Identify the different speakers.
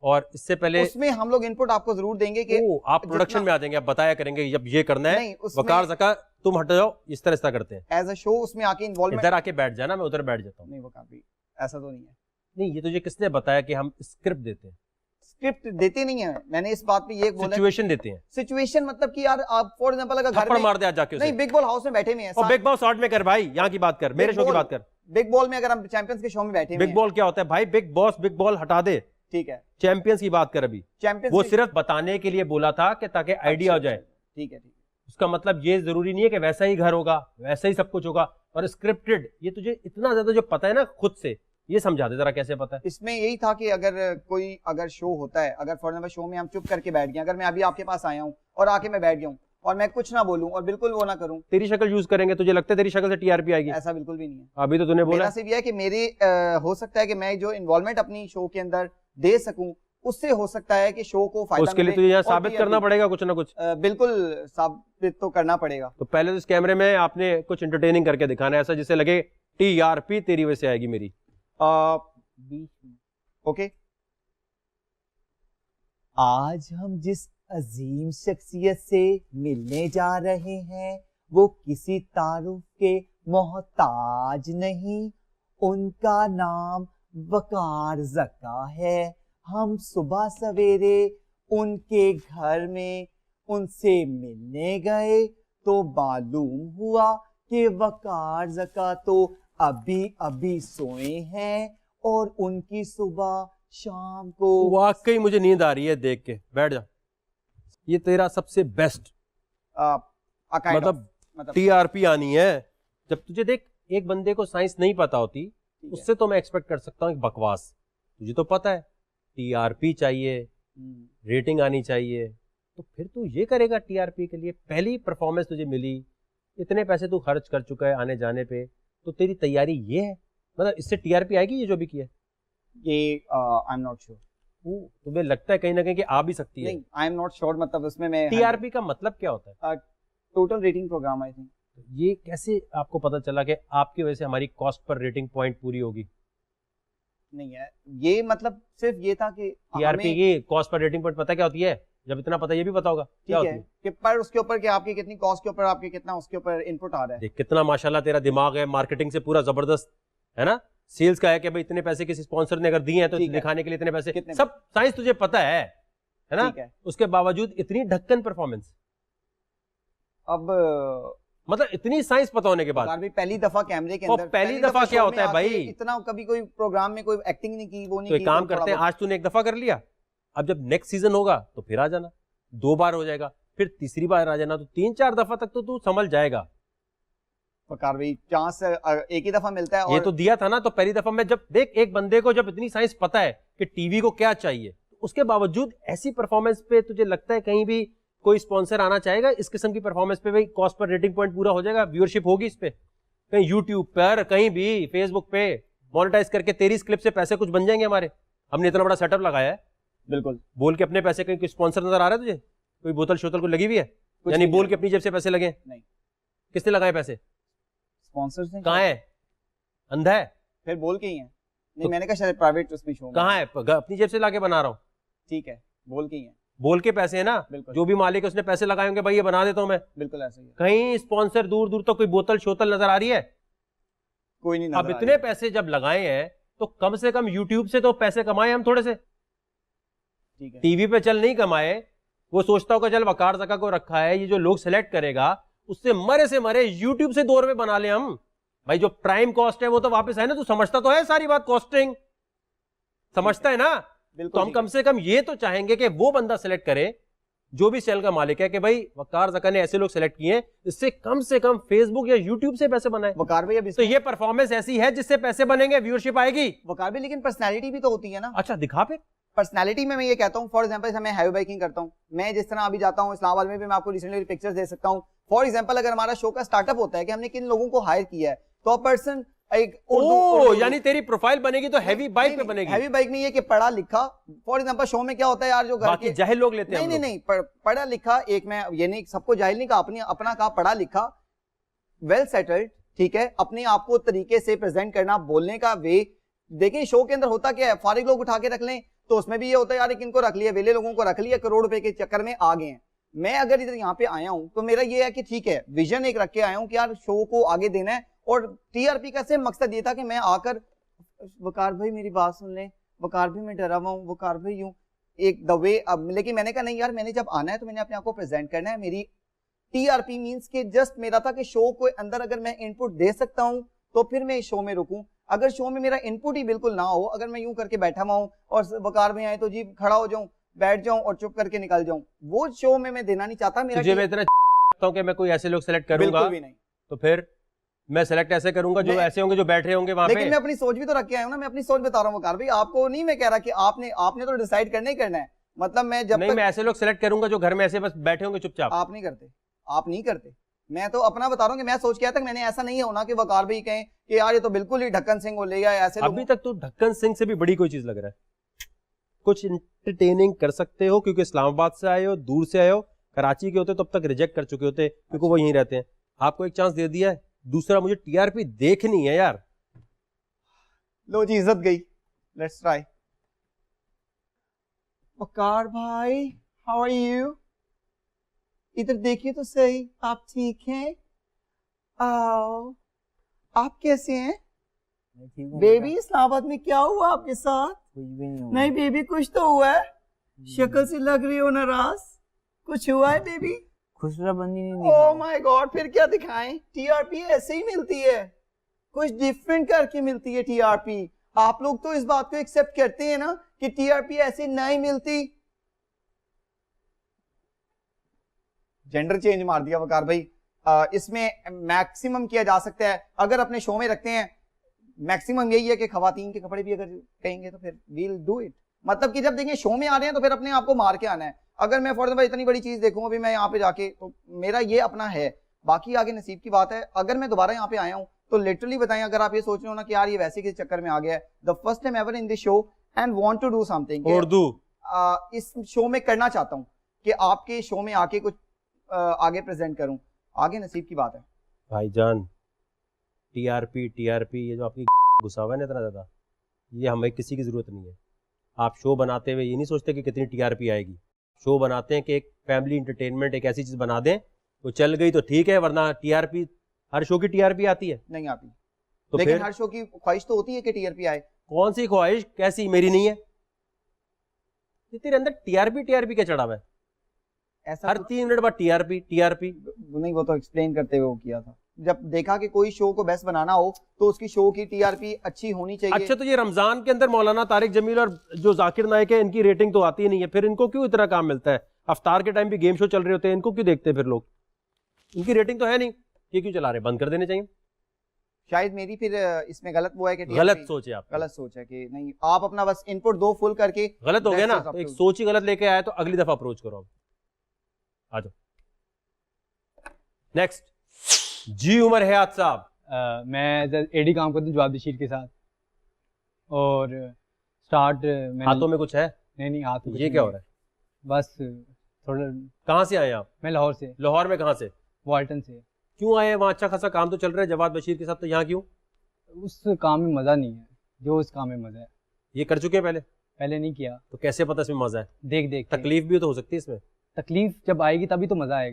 Speaker 1: और इससे पहले
Speaker 2: उसमें हम लोग इनपुट आपको जरूर देंगे कि
Speaker 1: आप प्रोडक्शन में आ जाएंगे, आप बताया करेंगे जब ये करना है, वकार ज़का तुम हट जाओ, इस तरह करते हैं
Speaker 2: एज अ शो। उसमें आके इन्वॉल्वमेंट,
Speaker 1: इधर आके बैठ जाना, मैं उधर बैठ जाता हूँ।
Speaker 2: नहीं वकार भी ऐसा तो नहीं है।
Speaker 1: नहीं, ये तुझे किसने बताया कि हम स्क्रिप्ट देते हैं?
Speaker 2: स्क्रिप्ट देते नहीं है, मैंने इस बात पे ये बोला।
Speaker 1: सिचुएशन देते हैं।
Speaker 2: सिचुएशन मतलब कि यार आप फॉर एग्जांपल अगर घर में
Speaker 1: मार दे आज जाके,
Speaker 2: नहीं बिग बॉल हाउस में बैठे हुए हैं,
Speaker 1: और बिग बॉस शॉर्ट में कर भाई, यहाँ की बात कर, मेरे शो की बात कर।
Speaker 2: बिग बॉल में अगर हम चैंपियंस के शो में बैठे हैं,
Speaker 1: बिग बॉल क्या होता है भाई? बिग बॉस बिग बॉल हटा दे,
Speaker 2: ठीक है,
Speaker 1: चैंपियंस की बात कर। अभी
Speaker 2: चैंपियंस
Speaker 1: वो सिर्फ बताने के लिए बोला था कि ताकि आइडिया हो जाए।
Speaker 2: ठीक है,
Speaker 1: उसका मतलब ये जरूरी नहीं है कि वैसा ही घर होगा, वैसा ही सब कुछ होगा और स्क्रिप्टेड। ये तुझे इतना ज्यादा जो पता है ना खुद से, ये समझा दे जरा कैसे पता है।
Speaker 2: इसमें यही था कि अगर शो होता है, अगर फॉर एग्जांपल शो में हम चुप करके बैठ गए, अगर मैं अभी आपके पास आया हूँ और आके मैं बैठ गया हूँ और मैं कुछ ना बोलूं और बिल्कुल वो ना करूं,
Speaker 1: तेरी शक्ल यूज करेंगे, तुझे लगता है तेरी शक्ल से टीआरपी आएगी?
Speaker 2: ऐसा बिल्कुल भी नहीं है।
Speaker 1: अभी तो तूने बोला
Speaker 2: मेरा सिर्फ यह है कि मेरी हो सकता है कि मैं जो इन्वॉल्वमेंट अपनी शो के अंदर दे सकूं, उससे हो सकता है कि शो को फायदा।
Speaker 1: उसके लिए तुझे यहाँ साबित करना पड़ेगा कुछ ना कुछ।
Speaker 2: बिल्कुल साबित तो करना पड़ेगा।
Speaker 1: तो पहले तो इस कैमरे में आपने कुछ एंटरटेनिंग करके दिखाना है, ऐसा जिससे लगे टीआरपी तेरी वजह से आएगी मेरी।
Speaker 2: ओके, आज हम जिस अजीम शख्सियत से मिलने जा रहे हैं वो किसी तारुफ के मोहताज नहीं, उनका नाम वकार ज़का है। हम सुबह सवेरे उनके घर में उनसे मिलने गए तो मालूम हुआ कि वकार ज़का तो अभी अभी सोए हैं और उनकी सुबह शाम को।
Speaker 1: वाकई मुझे नींद आ रही है देख के, बैठ जा। ये तेरा सबसे बेस्ट मतलब टीआरपी आनी है। जब तुझे देख एक बंदे को साइंस नहीं पता होती, उससे तो मैं एक्सपेक्ट कर सकता हूँ एक बकवास। तुझे तो पता है टीआरपी चाहिए, रेटिंग आनी चाहिए, तो फिर तू ये करेगा टीआरपी के लिए। पहली परफॉर्मेंस तुझे मिली, इतने पैसे तू खर्च कर चुका है आने जाने पे, तो तेरी तैयारी ये है, मतलब इससे टीआरपी आएगी ये जो भी किया है?
Speaker 2: ये आई एम नॉट श्योर।
Speaker 1: तुम्हें लगता है कहीं ना कहीं कि आ भी सकती है?
Speaker 2: नहीं, आई एम नॉट श्योर। मतलब उसमें मैं
Speaker 1: टीआरपी का मतलब क्या होता है?
Speaker 2: Total rating programme I think.
Speaker 1: ये कैसे आपको पता चला कि आपकी वजह से हमारी कॉस्ट पर रेटिंग पॉइंट पूरी होगी?
Speaker 2: नहीं है ये, मतलब सिर्फ ये था कि
Speaker 1: टीआरपी की कॉस्ट पर रेटिंग पॉइंट पता क्या होती है? जब इतना पता ये भी पता होगा क्या होती है
Speaker 2: कि पर उसके ऊपर कि आपकी कितनी कॉस्ट के ऊपर आपके कितना उसके ऊपर इनपुट आ रहा है।
Speaker 1: देख कितना माशाल्लाह तेरा दिमाग है, मार्केटिंग से पूरा जबरदस्त है ना। सेल्स का है कि भाई इतने पैसे किसी स्पॉन्सर ने अगर दिए हैं तो दिखाने के लिए इतने पैसे, सब साइंस तुझे पता है ना। उसके बावजूद इतनी ढक्कन परफॉर्मेंस, अब मतलब इतनी साइंस पता होने के बाद
Speaker 2: भी पहली दफा कैमरे के अंदर,
Speaker 1: पहली दफा क्या होता है भाई?
Speaker 2: इतना कभी कोई प्रोग्राम में कोई एक्टिंग नहीं की, वो नहीं
Speaker 1: तो एक काम करते हैं, आज तूने एक दफा कर लिया, अब जब नेक्स्ट सीजन होगा तो फिर आ जाना, 2 बार हो जाएगा, फिर तीसरी बार आ जाना, तो 3-4 दफा तक तो तू संभल जाएगा।
Speaker 2: भाई चांस एक ही दफा मिलता है और
Speaker 1: ये तो दिया था ना। तो पहली दफा में जब देख एक बंदे को जब इतनी साइंस पता है कि टीवी को क्या चाहिए, उसके बावजूद ऐसी परफॉर्मेंस पे तुझे लगता है कहीं भी कोई स्पॉन्सर आना चाहेगा इस किस्म की परफॉर्मेंस पे? भाई कॉस्ट पर रेटिंग पॉइंट पूरा हो जाएगा, व्यूअरशिप होगी इस पे, कहीं यूट्यूब पर, कहीं भी फेसबुक पे मोनेटाइज करके तेरी क्लिप से पैसे कुछ बन जाएंगे हमारे। हमने इतना बड़ा सेटअप लगाया है,
Speaker 2: बिल्कुल
Speaker 1: बोल के अपने पैसे, कहीं स्पॉन्सर नजर आ रहा है तुझे? कोई बोतल शोतल को लगी हुई है? यानी बोल के अपनी जेब से पैसे लगे?
Speaker 2: नहीं।
Speaker 1: किसने लगाए पैसे?
Speaker 2: स्पॉन्सर्स ने।
Speaker 1: कहाँ है? अंधा है?
Speaker 2: फिर बोल के ही है। नहीं तो मैंने कहा शायद प्राइवेट उसमें शो।
Speaker 1: कहाँ है? अपनी जेब से लाके बना रहा हूँ।
Speaker 2: ठीक है, बोल के ही है।
Speaker 1: बोल के पैसे है ना, जो भी मालिक है उसने पैसे लगाए होंगे, भाई ये बना देता हूँ मैं।
Speaker 2: बिल्कुल ऐसे ही।
Speaker 1: कहीं स्पॉन्सर दूर दूर तक कोई बोतल शोतल नजर आ रही है?
Speaker 2: कोई नहीं।
Speaker 1: अब इतने पैसे जब लगाए हैं तो कम से कम यूट्यूब से तो पैसे कमाए हम थोड़े से।
Speaker 2: ठीक है।
Speaker 1: टीवी पे चल नहीं कमाए। वो सोचता होगा चल वकार ज़का को रखा है, ये जो लोग सिलेक्ट करेगा उससे मरे से मरे यूट्यूब से 2 रुपए बना ले हम। भाई जो प्राइम कॉस्ट है वो तो वापस है ना, तू समझता तो है सारी बात, कॉस्टिंग समझता है ना। तो हम कम से कम ये तो चाहेंगे कि वो बंदा सिलेक्ट करे जो भी चैनल का मालिक है कि भाई वकार ज़का ने ऐसे लोग सिलेक्ट किए हैं, इससे कम फेसबुक या यूट्यूब से पैसे बनाए।
Speaker 2: वकार भाई अभी
Speaker 1: तो ये परफॉर्मेंस ऐसी है जिससे पैसे बनेंगे, व्यूअरशिप आएगी।
Speaker 2: वकार भाई लेकिन पर्सनैलिटी भी तो होती है ना।
Speaker 1: अच्छा दिखा फिर
Speaker 2: पर्सनैलिटी में मैं ये कहता हूँ, फॉर एग्जांपल मैं हैवी बाइकिंग करता हूँ, मैं जिस तरह अभी जाता हूँ इस्लामाबाद में भी, मैं आपको रिसेंटली पिक्चर्स दे सकता हूँ। फॉर एग्जांपल अगर हमारा शो का स्टार्टअप होता है कि हमने किन लोगों को हायर किया है, तो पर्सन एक
Speaker 1: यानी तेरी प्रोफाइल बनेगी तो हैवी बाइक पे बनेगी।
Speaker 2: हैवी बाइक में ये कि पढ़ा लिखा, फॉर एग्जांपल शो में क्या होता है यार, जो घर के
Speaker 1: जाहिल लोग लेते हैं।
Speaker 2: नहीं, पढ़ा लिखा, एक मैं ये नहीं सबको जाहिल नहीं कहा, अपना कहा पढ़ा लिखा, वेल सेटल्ड, ठीक है, अपने आप को तरीके से प्रेजेंट करना, बोलने का वे। देखिए शो के अंदर होता क्या है, फारिग लोग उठा के रख लें तो उसमें भी ये होता है यार इनको रख लिया, वेले लोगों को रख लिया, करोड़ रुपए के चक्कर में आ गए हैं। मैं अगर इधर यहाँ पे आया हूँ तो मेरा ये है कि ठीक है, विजन एक रख के आया हूँ कि यार शो को आगे देना है, और टीआरपी का सिर्फ मकसद ये था कि मैं आकर, वकार भाई मेरी बात सुन ले, वकार भाई मैं डरा हुआ हूँ, वकार भाई यूं एक द वे। अब लेकिन मैंने कहा नहीं यार, मैंने जब आना है तो मैंने अपने आप को प्रेजेंट करना है। मेरी टीआरपी मींस के जस्ट मेरा था कि शो को अंदर अगर मैं इनपुट दे सकता हूं तो फिर मैं इस शो में रुकूं। अगर शो में मेरा इनपुट ही बिल्कुल ना हो, अगर मैं यूं करके बैठा हुआ हूं और वकार में आए तो जी खड़ा हो जाऊं, बैठ जाऊं और चुप करके निकल जाऊं, वो शो में मैं देना नहीं चाहता। मेरा
Speaker 1: तुझे मैं इतना चाहता हूं कि मैं कोई ऐसे लोग सेलेक्ट करूंगा,
Speaker 2: बिल्कुल भी नहीं।
Speaker 1: तो फिर मैं सेलेक्ट ऐसे करूंगा जो ऐसे होंगे जो बैठ रहे होंगे वहां पे।
Speaker 2: लेकिन मैं अपनी सोच भी तो रख के आया हूं ना, मैं अपनी सोच बता रहा हूं वकार भाई, आपको नहीं मैं कह रहा कि आपने तो डिसाइड करना ही करना है। मतलब मैं जब
Speaker 1: नहीं,
Speaker 2: तक
Speaker 1: मैं ऐसे लोग सेलेक्ट करूंगा जो घर में ऐसे बस बैठे होंगे चुपचाप।
Speaker 2: आप नहीं करते, आप नहीं करते। मैं तो अपना बता रहा हूँ कि मैं सोच के आया था, मैंने ऐसा नहीं होना कि वकार भाई कहें कि यार ये तो बिल्कुल ही ढक्कन सिंह हो ले या ऐसे
Speaker 1: अभी तक तो ढक्कन सिंह से भी बड़ी कोई चीज लग रहा है। कुछ इंटरटेनिंग कर सकते हो क्योंकि इस्लामाबाद से आए हो, दूर से आए हो। कराची के होते तब तक रिजेक्ट कर चुके होते क्योंकि वो यहीं रहते हैं। आपको एक चांस दे दिया है, दूसरा मुझे टीआरपी देखनी है यार।
Speaker 2: लो जी इज्जत गई, लेट्स ट्राई। वकार भाई हाउ आर यू, इधर देखिए तो सही, आप ठीक हैं? आओ, आप कैसे हैं? बेबी इस्लामाबाद में क्या हुआ आपके साथ?
Speaker 3: कुछ भी नहीं हुआ।
Speaker 2: नहीं बेबी कुछ तो हुआ है, शक्ल से लग रही हो नाराज, कुछ हुआ है बेबी?
Speaker 3: खुसराबंदी नहीं
Speaker 2: ओह
Speaker 3: दिखा।
Speaker 2: माय गॉड, फिर क्या दिखाएं? टीआरपी ऐसे ही मिलती है, कुछ डिफरेंट करके मिलती है टीआरपी। आप लोग तो इस बात को एक्सेप्ट करते हैं ना कि टीआरपी ऐसे नहीं मिलती। जेंडर चेंज मार दिया वकार भाई। इसमें मैक्सिमम किया जा सकता है, अगर अपने शो में रखते हैं मैक्सिमम यही है कि खवातीन के कपड़े भी अगर कहेंगे तो फिर वील डू इट। मतलब कि जब देखें शो में आ रहे हैं तो फिर अपने आप को मार के आना है। अगर मैं फॉर एग्जांपल इतनी बड़ी चीज देखूं अभी मैं यहाँ पे जाके, तो मेरा ये अपना है, बाकी आगे नसीब की बात है। अगर मैं दोबारा यहाँ पे आया हूँ तो लिटरली बताएं, अगर आप ये सोच रहे हो ना कि यार ये वैसे किस चक्कर में आ गया है, the first time ever in this show and want to do something,
Speaker 1: Urdu
Speaker 2: इस शो में करना चाहता हूँ कि आपके शो में आके कुछ आगे प्रेजेंट करूं, आगे नसीब की बात है।
Speaker 1: भाईजान, टीआरपी टीआरपी ये जो आपकी गुस्सा है ना इतना ज्यादा, ये हमें किसी की जरूरत नहीं है। आप शो बनाते हुए ये नहीं सोचते कि कितनी टीआरपी आएगी। शो बनाते हैं कि एक फैमिली इंटरटेनमेंट एक ऐसी चीज बना दें, तो चल गई तो ठीक है, वरना टीआरपी, हर शो की टीआरपी आती है?
Speaker 2: नहीं आती।
Speaker 1: तो
Speaker 2: लेकिन
Speaker 1: फिर
Speaker 2: हर शो की ख्वाहिश तो होती है कि टीआरपी आए।
Speaker 1: कौन सी ख्वाहिश, कैसी? मेरी नहीं है। ये तेरे अंदर टीआरपी टीआरपी क्या चढ़ा हुआ है?
Speaker 2: ऐसा
Speaker 1: हर 3 मिनट बाद टीआरपी टीआरपी।
Speaker 2: नहीं, वो तो एक्सप्लेन करते हुए वो किया था। जब देखा कि कोई शो को बेस्ट बनाना हो तो उसकी शो की टीआरपी अच्छी होनी चाहिए।
Speaker 1: अच्छा, तो ये रमजान के अंदर मौलाना तारिक जमील और जो जाकिर नाइक है इनकी रेटिंग तो आती ही नहीं है, फिर इनको क्यों इतना काम मिलता है? अफ्तार के टाइम भी गेम शो चल रहे होते हैं, इनको क्यों देखते हैं फिर लोग? इनकी रेटिंग तो है नहीं, ये क्यों चला रहे? बंद कर देने चाहिए।
Speaker 2: शायद मेरी फिर इसमें गलत वो है कि
Speaker 1: गलत सोच है आप,
Speaker 2: गलत सोच है कि नहीं, आप अपना बस इनपुट दो फुल करके।
Speaker 1: गलत हो गया ना,
Speaker 2: That's
Speaker 1: तो
Speaker 2: up
Speaker 1: एक
Speaker 2: to-
Speaker 1: सोच ही गलत लेके आया, तो अगली दफा अप्रोच करो। आ जाओ नेक्स्ट। जी उमर हयात साहब।
Speaker 4: मैं एडी काम करता हूँ जवाब बशीर के साथ, और स्टार्ट मैंने
Speaker 1: हाथों में कुछ है?
Speaker 4: नहीं हाथ में कुछ
Speaker 1: ये क्या
Speaker 4: नहीं
Speaker 1: हो रहा है?
Speaker 4: बस थोड़ा।
Speaker 1: कहाँ से आए आप?
Speaker 4: मैं लाहौर से,
Speaker 1: लाहौर में कहाँ से?
Speaker 4: वाल्टन से।
Speaker 1: क्यों आए? वहाँ अच्छा खासा काम तो चल रहा है जवाद बशीर के साथ, तो यहाँ क्यों?
Speaker 4: उस काम में मज़ा नहीं है जो उस काम में मज़ा है।
Speaker 1: ये कर चुके हैं पहले?
Speaker 4: पहले नहीं किया,
Speaker 1: तो कैसे पता इसमें मजा है?
Speaker 4: देख देख के।
Speaker 1: तकलीफ भी तो हो सकती है इसमें।
Speaker 4: तकलीफ जब आएगी तभी तो मज़ा आएगा।